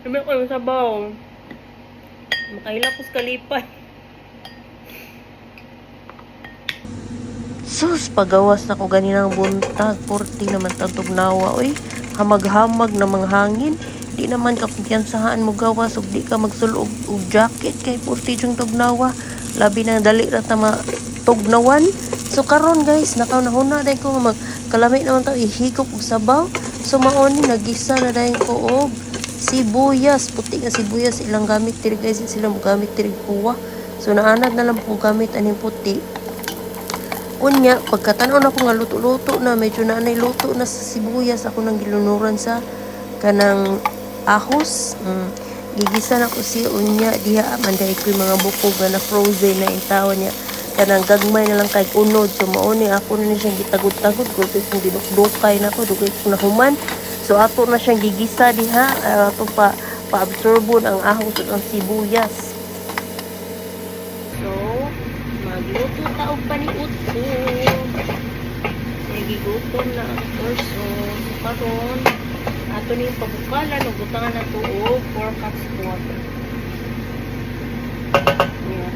Sabi ko yung sabaw. Makahilapos kalipay. Sus, pagawas na ko ganinang buntag. 40 naman tantog nawa. Uy, hamag-hamag na mga hangin. Di naman ka kumpiyansahaan mo gawas. Ug di ka magsulog og jacket kay 40 yung tugnawa. Labi na dali ra ta tugnawan. So karon guys, nakaunahuna dahil ko magkalamit naman ta ihigop og sabaw. So maoni nagisa na dahil ko og sibuyas. Puti nga sibuyas ilang gamit diri guys. Sila mo gamit diri kuwa. So naanad na lang po gamit aning puti. Unya, pagkatanaw na ko nga luto-luto na, medyo na luto na sa sibuyas, ako nang gilunuran sa kanang ahos. Gigisa na ko siya, unya, diha, manday ko yung mga bukog na frozen na intawan niya. Kanang gagmay na lang kay unod. So, mauni, ako na siyang gitagod-tagod. Gulpit kong dinukdukay na ako, dugay ko na human. So, ato na siyang gigisa diha, ato pa-absorbon ang ahos at ang sibuyas. Magluto taog paniut ko. Nagigutom na ang torso. Karon, ato na yung pabukalan. Nagutangan na ito o 4 cups water. Ayan.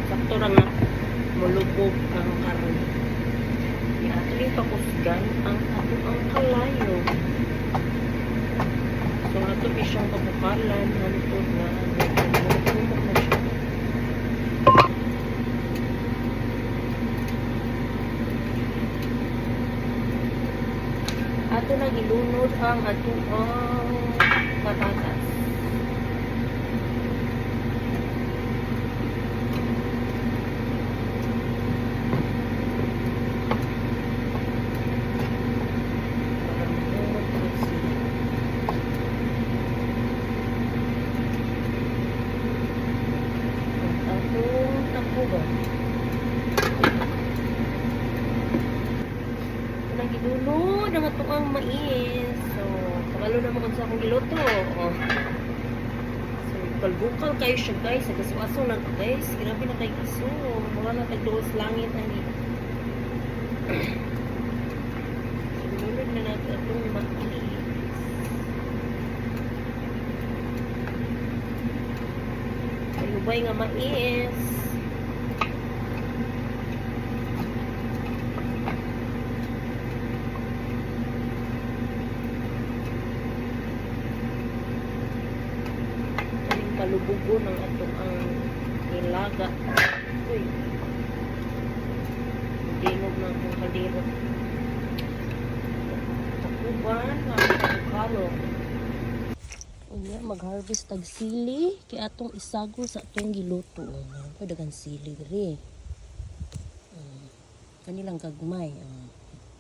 Sakto na nga mulubog ang karon. Ating pakusgan ang kalayo. So, ato siyang pabukalan hantod na lumok na siya. Ato na gilunod ang atong patatas. Nagilunod naman ito ang mais. So, pagalo naman kung sa akong giluto. Oh. So, bukal kayo siya guys. Nagasuaso lang guys. Grabe na kayo kaso. Mura na tagduos langit na ni. Nagilunod na natin itong mais. Malubay nga mais. Kalubugo ng atong ang nilaga. Uy. Dinog ng itong kaliro. Takuban, avocado. Unya, mag-harvest tag sili. Kaya atong isago sa atong giluto. Pwede kang sili rin. Kanilang gagmay.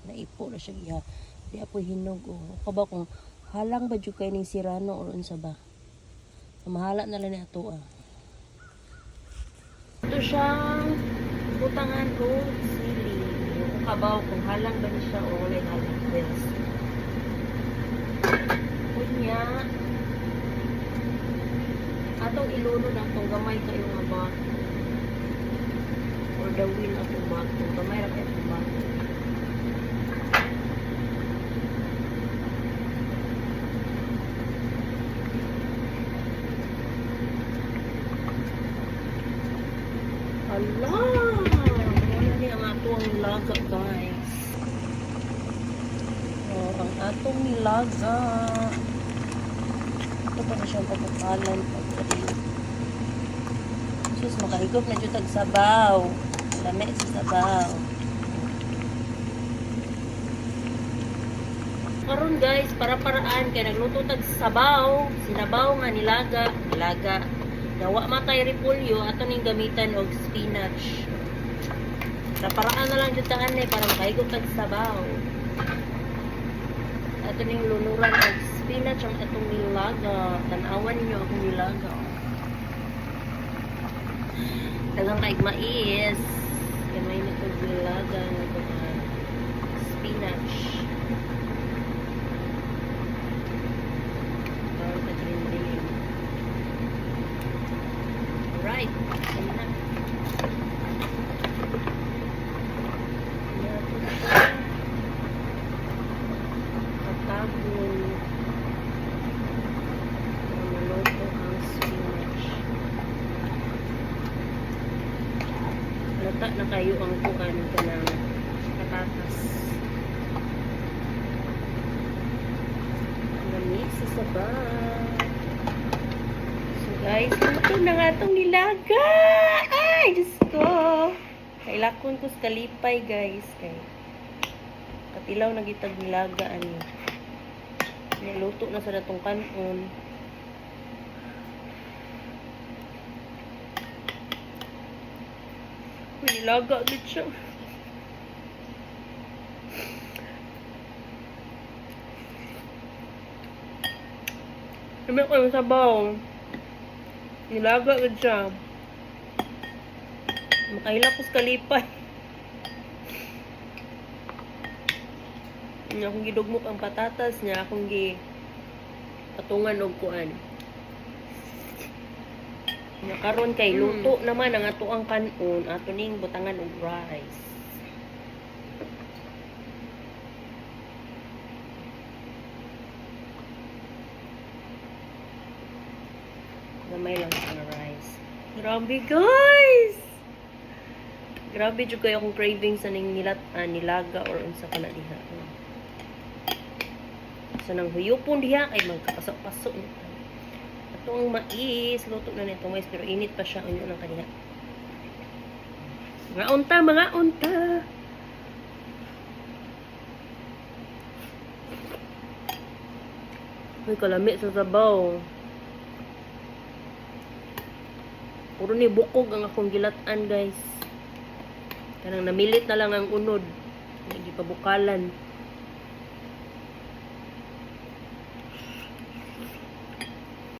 Naipo na siya giha. Di apo hinog. Kaba kung halang ba dyan kayo ng sirano o unsa ba? Mahala na lang ni ato Ito siyang butangan o sili. Yung kabaw kung halang ba niya siya o wala halang. Yes. Kunya, atong iluno na kung gamay kayo nga bato. Or the wheel atong bato. Gamay ra kayo atong bato. Ala! Wala niya ang atong nilaga, guys. Oh, ang atong nilaga. Ito pa na siyang pabukalan. Sus, makahigop na dyan tag-sabaw. Lami sa sabaw. Karon guys, para-paraan kaya nagluto tag-sabaw. Sinabaw nga nilaga. Nilaga. Nawa matay repolyo, ato ning gamitan og spinach. Paraan na lang jud taan para makaigot tag sabaw. Ato ning lunuran og spinach ang atong nilaga. Tan-awan ninyo akong nilaga. Daghang kaig mais. Gamay nito nilaga nito spinach. Right. Lata na kayo ang kuan ka ng patatas. Lamig sa sabaw. So guys, luto na nga itong nilaga. Ay, Diyos ko. Kailakon ko sa kalipay guys. Kay katilaw na gitag nilaga. Niluto na sa datong kanon. Nilaga agad siya. Sabi ko yung sabaw. Nilaga agad siya. Makahilak ko sa kalipay. Niya akong gidugmok ang patatas niya. Akong patungan og kuan. Nakaroon kay luto naman ang ato ang kanon, ato ning butangan og rice. Gamay lang ang rice. Grabe guys! Grabe jud kayo akong craving sa ning nilaga or unsa kana diha. So nang huyupon diha ay magkapasok-pasok. Itong mais, luto na nito mais, pero init pa siya. Ano lang kanina. Mga unta, mga unta. Uy, kalamit sa sabaw. Puro ni bukog ang akong gilatan, guys. Kanang namilit na lang ang unod. Hindi pa bukalan.